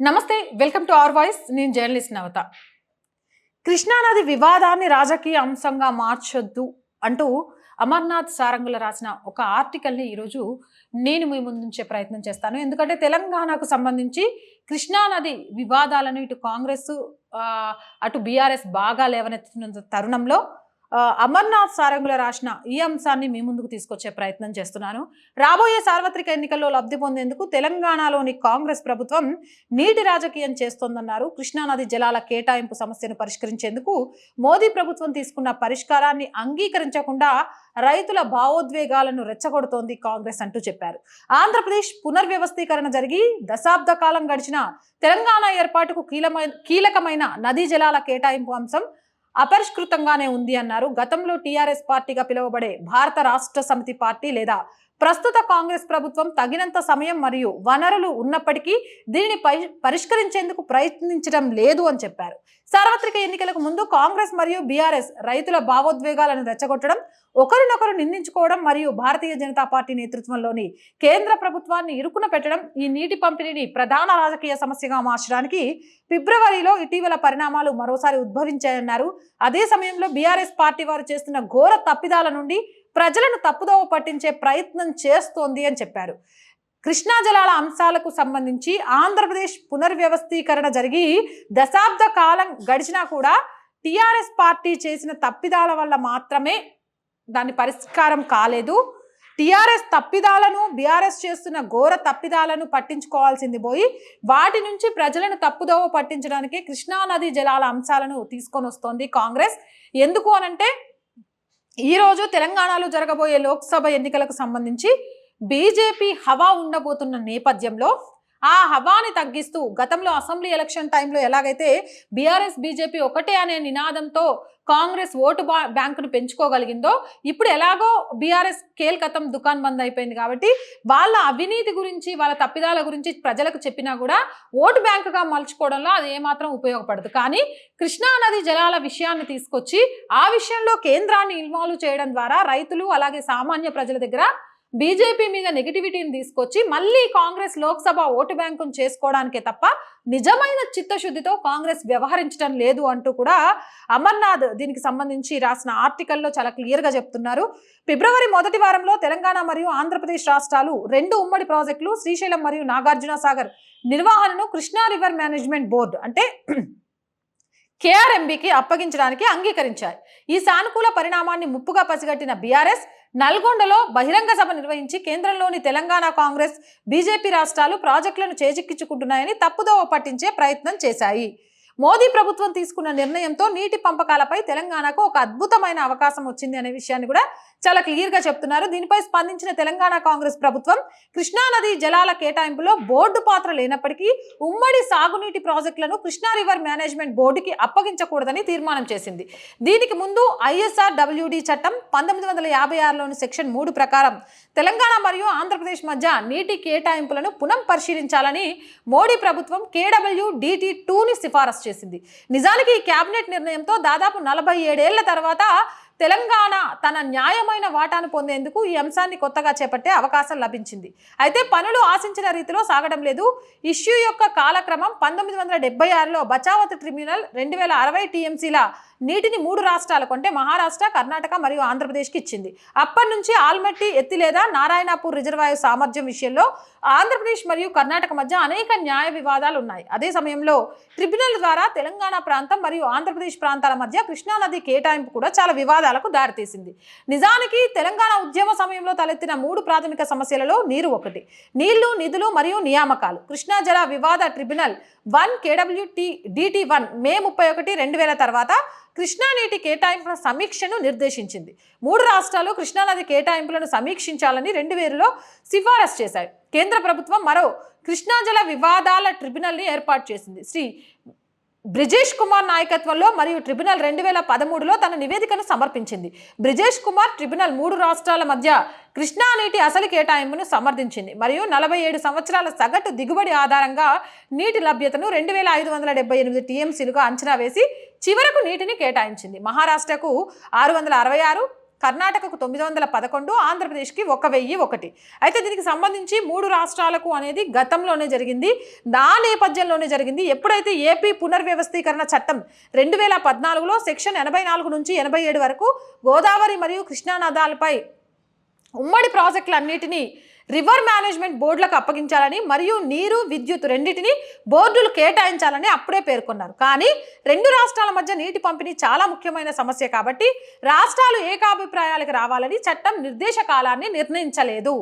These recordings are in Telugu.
నమస్తే, వెల్కమ్ టు అవర్ వాయిస్. నేను జర్నలిస్ట్ నవత. కృష్ణానది వివాదాన్ని రాజకీయ అంశంగా మార్చొద్దు అంటూ అమర్నాథ్ సారంగుల రాసిన ఒక ఆర్టికల్ని ఈరోజు నేను మీ ముందుంచే ప్రయత్నం చేస్తాను. ఎందుకంటే తెలంగాణకు సంబంధించి కృష్ణానది వివాదాలను ఇటు కాంగ్రెస్ అటు బీఆర్ఎస్ బాగా లేవనెత్తుతున్న తరుణంలో అమర్నాథ్ సారంగుల రాసిన ఈ అంశాన్ని మీ ముందుకు తీసుకొచ్చే ప్రయత్నం చేస్తున్నాను. రాబోయే సార్వత్రిక ఎన్నికల్లో లబ్ధి పొందేందుకు తెలంగాణలోని కాంగ్రెస్ ప్రభుత్వం నీటి రాజకీయం చేస్తోందన్నారు. కృష్ణానది జలాల కేటాయింపు సమస్యను పరిష్కరించేందుకు మోదీ ప్రభుత్వం తీసుకున్న పరిష్కారాన్ని అంగీకరించకుండా రైతుల భావోద్వేగాలను రెచ్చగొడుతోంది కాంగ్రెస్ అంటూ చెప్పారు. ఆంధ్రప్రదేశ్ పునర్వ్యవస్థీకరణ జరిగి దశాబ్ద కాలం గడిచిన తెలంగాణ ఏర్పాటుకు కీలకమైన నదీ జలాల కేటాయింపు అంశం అపరిష్కృతంగానే ఉంది అన్నారు. గతంలో టీఆర్ఎస్ పార్టీగా పిలువబడే భారత రాష్ట్ర సమితి పార్టీ లేదా ప్రస్తుత కాంగ్రెస్ ప్రభుత్వం తగినంత సమయం మరియు వనరులు ఉన్నప్పటికీ దీనిని పరిష్కరించేందుకు ప్రయత్నించడం లేదు అని చెప్పారు. సార్వత్రిక ఎన్నికలకు ముందు కాంగ్రెస్ మరియు బీఆర్ఎస్ రైతుల భావోద్వేగాలను రెచ్చగొట్టడం, ఒకరినొకరు నిందించుకోవడం మరియు భారతీయ జనతా పార్టీ నేతృత్వంలోని కేంద్ర ప్రభుత్వాన్ని ఇరుకున పెట్టడం ఈ నీటి పంపిణీని ప్రధాన రాజకీయ సమస్యగా మార్చడానికి ఫిబ్రవరిలో ఇటీవల పరిణామాలు మరోసారి ఉద్భవించాయన్నారు. అదే సమయంలో బీఆర్ఎస్ పార్టీ వారు చేస్తున్న ఘోర తప్పిదాల నుండి ప్రజలను తప్పుదోవ పట్టించే ప్రయత్నం చేస్తోంది అని చెప్పారు. కృష్ణా జలాల అంశాలకు సంబంధించి ఆంధ్రప్రదేశ్ పునర్వ్యవస్థీకరణ జరిగి దశాబ్ద కాలం గడిచినా కూడా టీఆర్ఎస్ పార్టీ చేసిన తప్పిదాల వల్ల మాత్రమే దాని పరిష్కారం కాలేదు. టీఆర్ఎస్ తప్పిదాలను, బీఆర్ఎస్ చేస్తున్న ఘోర తప్పిదాలను పట్టించుకోవాల్సింది పోయి వాటి నుంచి ప్రజలను తప్పుదోవ పట్టించడానికి కృష్ణానది జలాల అంశాలను తీసుకొని వస్తోంది కాంగ్రెస్. ఎందుకు అనంటే ఈరోజు తెలంగాణలో జరగబోయే లోక్సభ ఎన్నికలకు సంబంధించి బీజేపీ హవా ఉండబోతున్న నేపథ్యంలో ఆ హవాని తగ్గిస్తూ గతంలో అసెంబ్లీ ఎలక్షన్ టైంలో ఎలాగైతే బీఆర్ఎస్ బీజేపీ ఒకటే అనే నినాదంతో కాంగ్రెస్ ఓటు బ్యాంకును పెంచుకోగలిగిందో, ఇప్పుడు ఎలాగో బీఆర్ఎస్ కేల్కతం దుకాన్ బంద్ అయిపోయింది కాబట్టి వాళ్ళ అవినీతి గురించి, వాళ్ళ తప్పిదాల గురించి ప్రజలకు చెప్పినా కూడా ఓటు బ్యాంకుగా మలుచుకోవడంలో అది ఏమాత్రం ఉపయోగపడదు. కానీ కృష్ణానది జలాల విషయాన్ని తీసుకొచ్చి ఆ విషయంలో కేంద్రాన్ని ఇన్వాల్వ్ చేయడం ద్వారా రైతులు అలాగే సామాన్య ప్రజల దగ్గర బీజేపీ మీద నెగిటివిటీని తీసుకొచ్చి మళ్ళీ కాంగ్రెస్ లోక్సభ ఓటు బ్యాంకును చేసుకోవడానికే తప్ప నిజమైన చిత్తశుద్ధితో కాంగ్రెస్ వ్యవహరించడం లేదు అంటూ కూడా అమర్నాథ్ దీనికి సంబంధించి రాసిన ఆర్టికల్లో చాలా క్లియర్గా చెప్తున్నారు. ఫిబ్రవరి మొదటి వారంలో తెలంగాణ మరియు ఆంధ్రప్రదేశ్ రాష్ట్రాలు 2 ఉమ్మడి ప్రాజెక్టులు శ్రీశైలం మరియు నాగార్జున సాగర్ నిర్వహణను కృష్ణా రివర్ మేనేజ్మెంట్ బోర్డు అంటే కేఆర్ఎంబీకి అప్పగించడానికి అంగీకరించాయి. ఈ సానుకూల పరిణామాన్ని ముప్పుగా పసిగట్టిన బీఆర్ఎస్ నల్గొండలో బహిరంగ సభ నిర్వహించి కేంద్రంలోని తెలంగాణ కాంగ్రెస్, బీజేపీ రాష్ట్రాలు ప్రాజెక్టులను చేజిక్కించుకుంటున్నాయని తప్పుదోవ పట్టించే ప్రయత్నం చేశాయి. మోదీ ప్రభుత్వం తీసుకున్న నిర్ణయంతో నీటి పంపకాలపై తెలంగాణకు ఒక అద్భుతమైన అవకాశం వచ్చింది అనే విషయాన్ని కూడా చాలా క్లియర్గా చెప్తున్నారు. దీనిపై స్పందించిన తెలంగాణ కాంగ్రెస్ ప్రభుత్వం కృష్ణానది జలాల కేటాయింపులో బోర్డు పాత్ర లేనప్పటికీ ఉమ్మడి సాగునీటి ప్రాజెక్టులను కృష్ణా రివర్ మేనేజ్మెంట్ బోర్డుకి అప్పగించకూడదని తీర్మానం చేసింది. దీనికి ముందు ISRWD చట్టం 1956లోని సెక్షన్ 3 ప్రకారం తెలంగాణ మరియు ఆంధ్రప్రదేశ్ మధ్య నీటి కేటాయింపులను పునః పరిశీలించాలని మోడీ ప్రభుత్వం KWDT2ని సిఫారసు చేసింది. నిజానికి ఈ కేబినెట్ నిర్ణయంతో దాదాపు 47 ఏళ్ల తర్వాత తెలంగాణ తన న్యాయమైన వాటాను పొందేందుకు ఈ అంశాన్ని కొత్తగా చేపట్టే అవకాశం లభించింది. అయితే పనులు ఆశించిన రీతిలో సాగడం లేదు. ఇష్యూ యొక్క కాలక్రమం 1976లో బచావత్ ట్రిబ్యునల్ 2060 టీఎంసీల నీటిని 3 రాష్ట్రాలకు అంటే మహారాష్ట్ర, కర్ణాటక మరియు ఆంధ్రప్రదేశ్కి ఇచ్చింది. అప్పటి నుంచి ఆల్మట్టి, ఎత్తి లేదా నారాయణపూర్ రిజర్వాయర్ సామర్థ్యం విషయంలో ఆంధ్రప్రదేశ్ మరియు కర్ణాటక మధ్య అనేక న్యాయ వివాదాలు ఉన్నాయి. అదే సమయంలో ట్రిబ్యునల్ ద్వారా తెలంగాణ ప్రాంతం మరియు ఆంధ్రప్రదేశ్ ప్రాంతాల మధ్య కృష్ణానది కేటాయింపు కూడా చాలా వివాదాలకు దారితీసింది. నిజానికి తెలంగాణ ఉద్యమ సమయంలో తలెత్తిన 3 ప్రాథమిక సమస్యలలో నీరు ఒకటి. నీళ్లు, నిధులు మరియు నియామకాలు. కృష్ణా జల వివాద ట్రిబ్యునల్ 1 KWDT1 మే 31, 2000 తర్వాత కృష్ణా నీటి కేటాయింపుల సమీక్షను నిర్దేశించింది. 3 రాష్ట్రాలు కృష్ణానది కేటాయింపులను సమీక్షించాలని 2000లో సిఫారసు చేశాయి. కేంద్ర ప్రభుత్వం మరో కృష్ణా జల వివాదాల ట్రిబ్యునల్ని ఏర్పాటు చేసింది. శ్రీ బ్రిజేష్ కుమార్ నాయకత్వంలో మరియు ట్రిబ్యునల్ 2013లో తన నివేదికను సమర్పించింది. బ్రిజేష్ కుమార్ ట్రిబ్యునల్ 3 రాష్ట్రాల మధ్య కృష్ణా నీటి అసలు కేటాయింపును సమర్థించింది మరియు 47 సంవత్సరాల సగటు దిగుబడి ఆధారంగా నీటి లభ్యతను 2578 టీఎంసీలుగా అంచనా వేసి చివరకు నీటిని కేటాయించింది. మహారాష్ట్రకు 666, కర్ణాటకకు 911, ఆంధ్రప్రదేశ్కి 1001. అయితే దీనికి సంబంధించి 3 రాష్ట్రాలకు అనేది గతంలోనే జరిగింది. నా నేపథ్యంలోనే జరిగింది. ఎప్పుడైతే ఏపీ పునర్వ్యవస్థీకరణ చట్టం 2014లో సెక్షన్ 84 నుంచి 87 వరకు గోదావరి మరియు కృష్ణా నదాలపై ఉమ్మడి ప్రాజెక్టులన్నిటినీ రివర్ మేనేజ్మెంట్ బోర్డులకు అప్పగించాలని మరియు నీరు, విద్యుత్ రెండింటిని బోర్డులు కేటాయించాలని అప్పుడే పేర్కొన్నారు. కానీ 2 రాష్ట్రాల మధ్య నీటి పంపిణీ చాలా ముఖ్యమైన సమస్య కాబట్టి రాష్ట్రాలు ఏకాభిప్రాయాలకు రావాలని చట్టం నిర్దేశ కాలాన్ని నిర్ణయించలేదు.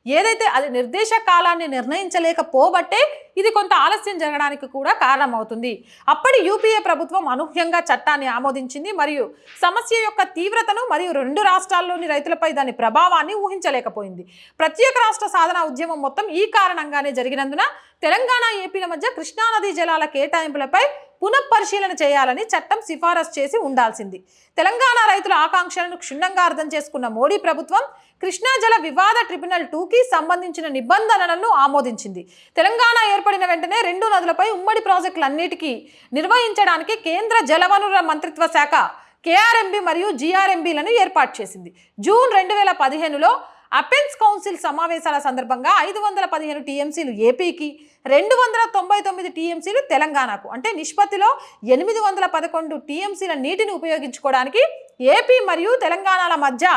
ఏదైతే అది నిర్దేశ కాలాన్ని నిర్ణయించలేకపోబట్టే ఇది కొంత ఆలస్యం జరగడానికి కూడా కారణమవుతుంది. అప్పటి యూపీఏ ప్రభుత్వం అనూహ్యంగా చట్టాన్ని ఆమోదించింది మరియు సమస్య యొక్క తీవ్రతను మరియు 2 రాష్ట్రాల్లోని రైతులపై దాని ప్రభావాన్ని ఊహించలేకపోయింది. ప్రత్యేక రాష్ట్ర సాధన ఉద్యమం మొత్తం ఈ కారణంగానే జరిగినందున తెలంగాణ, ఏపీల మధ్య కృష్ణానదీ జలాల కేటాయింపులపై పునఃపరిశీలన చేయాలని చట్టం సిఫారసు చేసి ఉండాల్సింది. తెలంగాణ రైతుల ఆకాంక్షలను క్షుణ్ణంగా అర్థం చేసుకున్న మోడీ ప్రభుత్వం కృష్ణా జల వివాద ట్రిబ్యునల్ 2కి సంబంధించిన నిబంధనలను ఆమోదించింది. తెలంగాణ ఏర్పడిన వెంటనే 2 నదులపై ఉమ్మడి ప్రాజెక్టులన్నిటికీ నిర్వహించడానికి కేంద్ర జలవనరుల మంత్రిత్వ శాఖ కేఆర్ఎంబి మరియు జిఆర్ఎంబిలను ఏర్పాటు చేసింది. జూన్ 2015లో అపెన్స్ కౌన్సిల్ సమావేశాల సందర్భంగా 515 టీఎంసీలు ఏపీకి, 299 టీఎంసీలు తెలంగాణకు, అంటే నిష్పత్తిలో 811 టీఎంసీల నీటిని ఉపయోగించుకోవడానికి ఏపీ మరియు తెలంగాణల మధ్య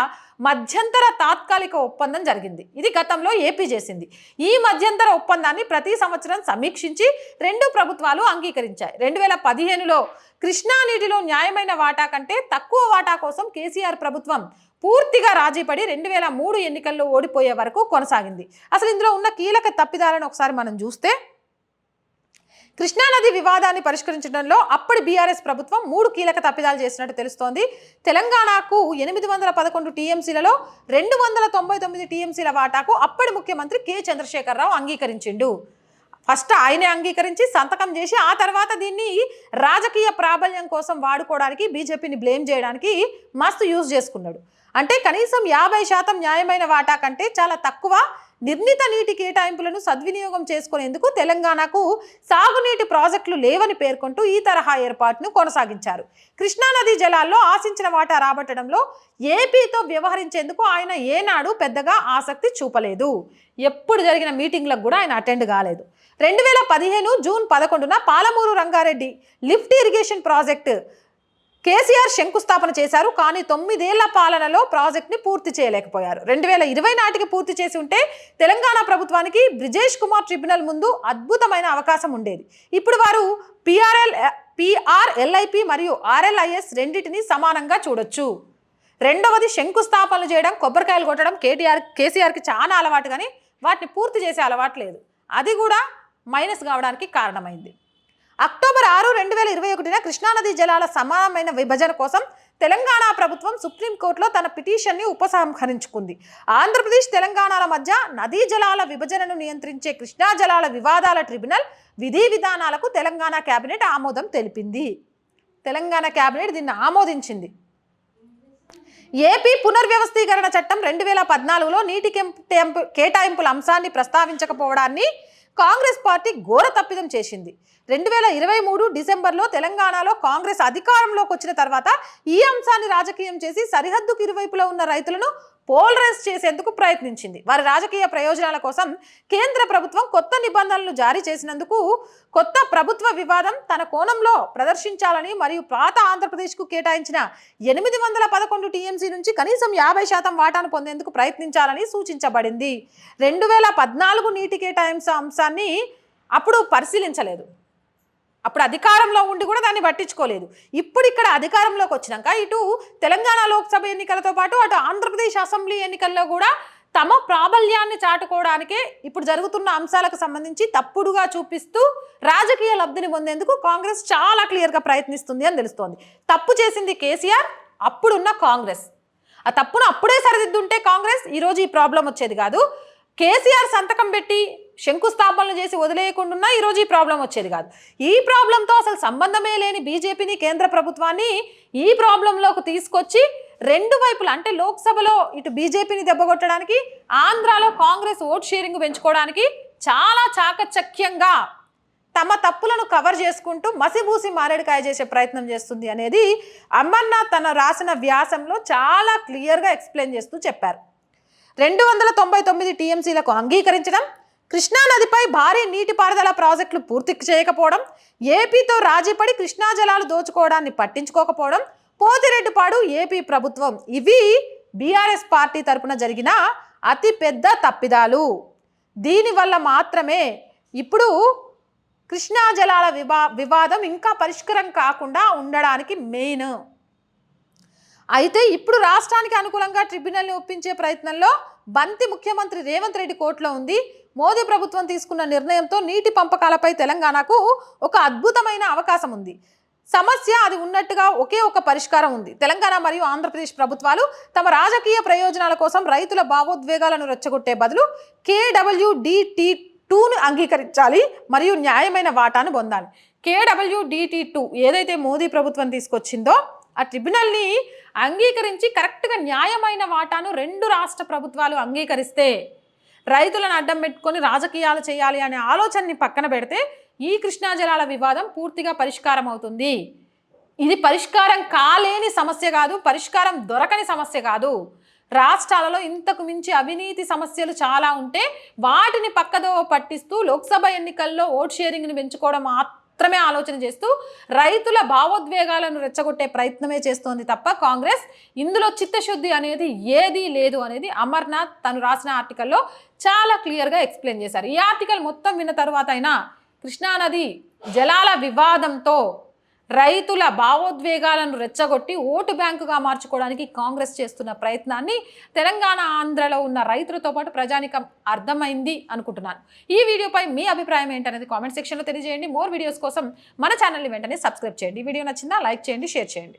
మధ్యంతర తాత్కాలిక ఒప్పందం జరిగింది. ఇది గతంలో ఏపీ చేసింది. ఈ మధ్యంతర ఒప్పందాన్ని ప్రతి సంవత్సరం సమీక్షించి 2 ప్రభుత్వాలు అంగీకరించాయి. 2015లో కృష్ణా నీటిలో న్యాయమైన వాటా కంటే తక్కువ వాటా కోసం కేసీఆర్ ప్రభుత్వం పూర్తిగా రాజీపడి 2003 ఎన్నికల్లో ఓడిపోయే వరకు కొనసాగింది. అసలు ఇందులో ఉన్న కీలక తప్పిదాలను ఒకసారి మనం చూస్తే, కృష్ణానది వివాదాన్ని పరిష్కరించడంలో అప్పటి బీఆర్ఎస్ ప్రభుత్వం 3 కీలక తప్పిదాలు చేసినట్టు తెలుస్తోంది. తెలంగాణకు 811 టీఎంసీలలో 299 టీఎంసీల వాటాకు అప్పటి ముఖ్యమంత్రి కె చంద్రశేఖరరావు అంగీకరించిండు. ఫస్ట్ ఆయనే అంగీకరించి సంతకం చేసి ఆ తర్వాత దీన్ని రాజకీయ ప్రాబల్యం కోసం వాడుకోవడానికి, బీజేపీని బ్లేమ్ చేయడానికి మస్తు యూజ్ చేసుకున్నాడు. అంటే కనీసం 50% న్యాయమైన వాటా కంటే చాలా తక్కువ నిర్ణీత నీటి కేటాయింపులను సద్వినియోగం చేసుకునేందుకు తెలంగాణకు సాగునీటి ప్రాజెక్టులు లేవని పేర్కొంటూ ఈ తరహా ఏర్పాటును కొనసాగించారు. కృష్ణానదీ జలాల్లో ఆశించిన వాటా రాబట్టడంలో ఏపీతో వ్యవహరించేందుకు ఆయన ఏనాడు పెద్దగా ఆసక్తి చూపలేదు. ఎప్పుడు జరిగిన మీటింగ్లకు కూడా ఆయన అటెండ్ కాలేదు. 2015 జూన్ 11న Palamuru Rangareddy lift irrigation project KCR శంకుస్థాపన చేశారు. కానీ 9 ఏళ్ల పాలనలో ప్రాజెక్ట్ని పూర్తి చేయలేకపోయారు. 2020 నాటికి పూర్తి చేసి ఉంటే తెలంగాణ ప్రభుత్వానికి బ్రిజేష్ కుమార్ ట్రిబ్యునల్ ముందు అద్భుతమైన అవకాశం ఉండేది. ఇప్పుడు వారు పిఆర్ఎల్ఐపి మరియు ఆర్ఎల్ఐఎస్ రెండింటిని సమానంగా చూడొచ్చు. రెండవది, శంకుస్థాపనలు చేయడం, కొబ్బరికాయలు కొట్టడం కేసీఆర్కి చాలా అలవాటు, కానీ వాటిని పూర్తి చేసే అలవాటు లేదు. అది కూడా మైనస్ కావడానికి కారణమైంది. అక్టోబర్ 6, 2021న కృష్ణానదీ జలాల సమానమైన విభజన కోసం తెలంగాణ ప్రభుత్వం సుప్రీంకోర్టులో తన పిటిషన్ని ఉపసంహరించుకుంది. ఆంధ్రప్రదేశ్, తెలంగాణల మధ్య నదీ జలాల విభజనను నియంత్రించే కృష్ణా జలాల వివాదాల ట్రిబ్యునల్ విధి విధానాలకు తెలంగాణ కేబినెట్ ఆమోదం తెలిపింది. తెలంగాణ కేబినెట్ దీన్ని ఆమోదించింది. ఏపీ పునర్వ్యవస్థీకరణ చట్టం 2014లో నీటి కేటాయింపుల అంశాన్ని ప్రస్తావించకపోవడాన్ని కాంగ్రెస్ పార్టీ ఘోర తప్పిదం చేసింది. 2023 డిసెంబర్లో తెలంగాణలో కాంగ్రెస్ అధికారంలోకి వచ్చిన తర్వాత ఈ అంశాన్ని రాజకీయం చేసి సరిహద్దుకు ఇరువైపులా ఉన్న రైతులను పోలరైజ్ చేసేందుకు ప్రయత్నించింది. వారి రాజకీయ ప్రయోజనాల కోసం కేంద్ర ప్రభుత్వం కొత్త నిబంధనలు జారీ చేసినందుకు కొత్త ప్రభుత్వ వివాదం తన కోణంలో ప్రదర్శించాలని మరియు పాత ఆంధ్రప్రదేశ్కు కేటాయించిన 811 టీఎంసీ నుంచి కనీసం 50% వాటాను పొందేందుకు ప్రయత్నించాలని సూచించబడింది. 2014 నీటి కేటాయింపు అంశాన్ని అప్పుడు పరిశీలించలేదు. అప్పుడు అధికారంలో ఉండి కూడా దాన్ని పట్టించుకోలేదు. ఇప్పుడు ఇక్కడ అధికారంలోకి వచ్చినాక ఇటు తెలంగాణ లోక్సభ ఎన్నికలతో పాటు అటు ఆంధ్రప్రదేశ్ అసెంబ్లీ ఎన్నికల్లో కూడా తమ ప్రాబల్యాన్ని చాటుకోవడానికే ఇప్పుడు జరుగుతున్న అంశాలకు సంబంధించి తప్పుడుగా చూపిస్తూ రాజకీయ లబ్ధిని పొందేందుకు కాంగ్రెస్ చాలా క్లియర్గా ప్రయత్నిస్తుంది అని తెలుస్తోంది. తప్పు చేసింది కేసీఆర్, అప్పుడున్న కాంగ్రెస్. ఆ తప్పును అప్పుడే సరిదిద్దుంటే కాంగ్రెస్ ఈరోజు ఈ ప్రాబ్లం వచ్చేది కాదు. కేసీఆర్ సంతకం పెట్టి శంకుస్థాపనలు చేసి వదిలేయకుండా ఈరోజు ఈ ప్రాబ్లం వచ్చేది కాదు. ఈ ప్రాబ్లంతో అసలు సంబంధమే లేని బీజేపీని, కేంద్ర ప్రభుత్వాన్ని ఈ ప్రాబ్లంలోకి తీసుకొచ్చి 2 వైపులా, అంటే లోక్సభలో ఇటు బీజేపీని దెబ్బకొట్టడానికి, ఆంధ్రాలో కాంగ్రెస్ ఓట్ షేరింగ్ పెంచుకోవడానికి చాలా చాకచక్యంగా తమ తప్పులను కవర్ చేసుకుంటూ మసిబూసి మారేడుకాయ చేసే ప్రయత్నం చేస్తుంది అనేది అమర్నాథ్ తన రాసిన వ్యాసంలో చాలా క్లియర్గా ఎక్స్ప్లెయిన్ చేస్తూ చెప్పారు. 299 టీఎంసీలకు అంగీకరించడం, కృష్ణానదిపై భారీ నీటిపారుదల ప్రాజెక్టులు పూర్తి చేయకపోవడం, ఏపీతో రాజీపడి కృష్ణా జలాలు దోచుకోవడాన్ని పట్టించుకోకపోవడం, పోతిరెడ్డిపాడు ఏపీ ప్రభుత్వం, ఇవి బీఆర్ఎస్ పార్టీ తరపున జరిగిన అతి పెద్ద తప్పిదాలు. దీనివల్ల మాత్రమే ఇప్పుడు కృష్ణా జలాల వివాదం ఇంకా పరిష్కారం కాకుండా ఉండడానికి మెయిన్. అయితే ఇప్పుడు రాష్ట్రానికి అనుకూలంగా ట్రిబ్యునల్ని ఒప్పించే ప్రయత్నంలో బంతి ముఖ్యమంత్రి రేవంత్ రెడ్డి కోర్టులో ఉంది. మోదీ ప్రభుత్వం తీసుకున్న నిర్ణయంతో నీటి పంపకాలపై తెలంగాణకు ఒక అద్భుతమైన అవకాశం ఉంది. సమస్య అది ఉన్నట్టుగా ఒకే ఒక పరిష్కారం ఉంది. తెలంగాణ మరియు ఆంధ్రప్రదేశ్ ప్రభుత్వాలు తమ రాజకీయ ప్రయోజనాల కోసం రైతుల భావోద్వేగాలను రెచ్చగొట్టే బదులు KWDT2ను అంగీకరించాలి మరియు న్యాయమైన వాటాను పొందాలి. KWDT2 ఏదైతే మోదీ ప్రభుత్వం తీసుకొచ్చిందో ఆ ట్రిబ్యునల్ని అంగీకరించి కరెక్ట్గా న్యాయమైన వాటాను 2 రాష్ట్ర ప్రభుత్వాలు అంగీకరిస్తే రైతులను అడ్డం పెట్టుకొని రాజకీయాలు చేయాలి అనే ఆలోచనని పక్కన పెడితే ఈ కృష్ణా జలాల వివాదం పూర్తిగా పరిష్కారం అవుతుంది. ఇది పరిష్కారం కాలేని సమస్య కాదు, పరిష్కారం దొరకని సమస్య కాదు. రాష్ట్రాలలో ఇంతకు మించి అవినీతి సమస్యలు చాలా ఉంటే వాటిని పక్కదోవ పట్టిస్తూ లోక్సభ ఎన్నికల్లో ఓట్ షేరింగ్ని పెంచుకోవడం మాత్రమే ఆలోచన చేస్తూ రైతుల భావోద్వేగాలను రెచ్చగొట్టే ప్రయత్నమే చేస్తోంది తప్ప కాంగ్రెస్ ఇందులో చిత్తశుద్ధి అనేది ఏదీ లేదు అనేది అమర్నాథ్ తను రాసిన ఆర్టికల్లో చాలా క్లియర్గా ఎక్స్ప్లెయిన్ చేశారు. ఈ ఆర్టికల్ మొత్తం విన్న తర్వాత అయినా కృష్ణానది జలాల వివాదంతో రైతుల భావోద్వేగాలను రెచ్చగొట్టి ఓటు బ్యాంకుగా మార్చుకోవడానికి కాంగ్రెస్ చేస్తున్న ప్రయత్నాన్ని తెలంగాణ ఆంధ్రలో ఉన్న రైతులతో పాటు ప్రజానికం అర్థమైంది అనుకుంటున్నాను. ఈ వీడియోపై మీ అభిప్రాయం ఏంటనేది కామెంట్ సెక్షన్లో తెలియజేయండి. మోర్ వీడియోస్ కోసం మన ఛానల్ని వెంటనే సబ్స్క్రైబ్ చేయండి. వీడియో నచ్చిందా లైక్ చేయండి, షేర్ చేయండి.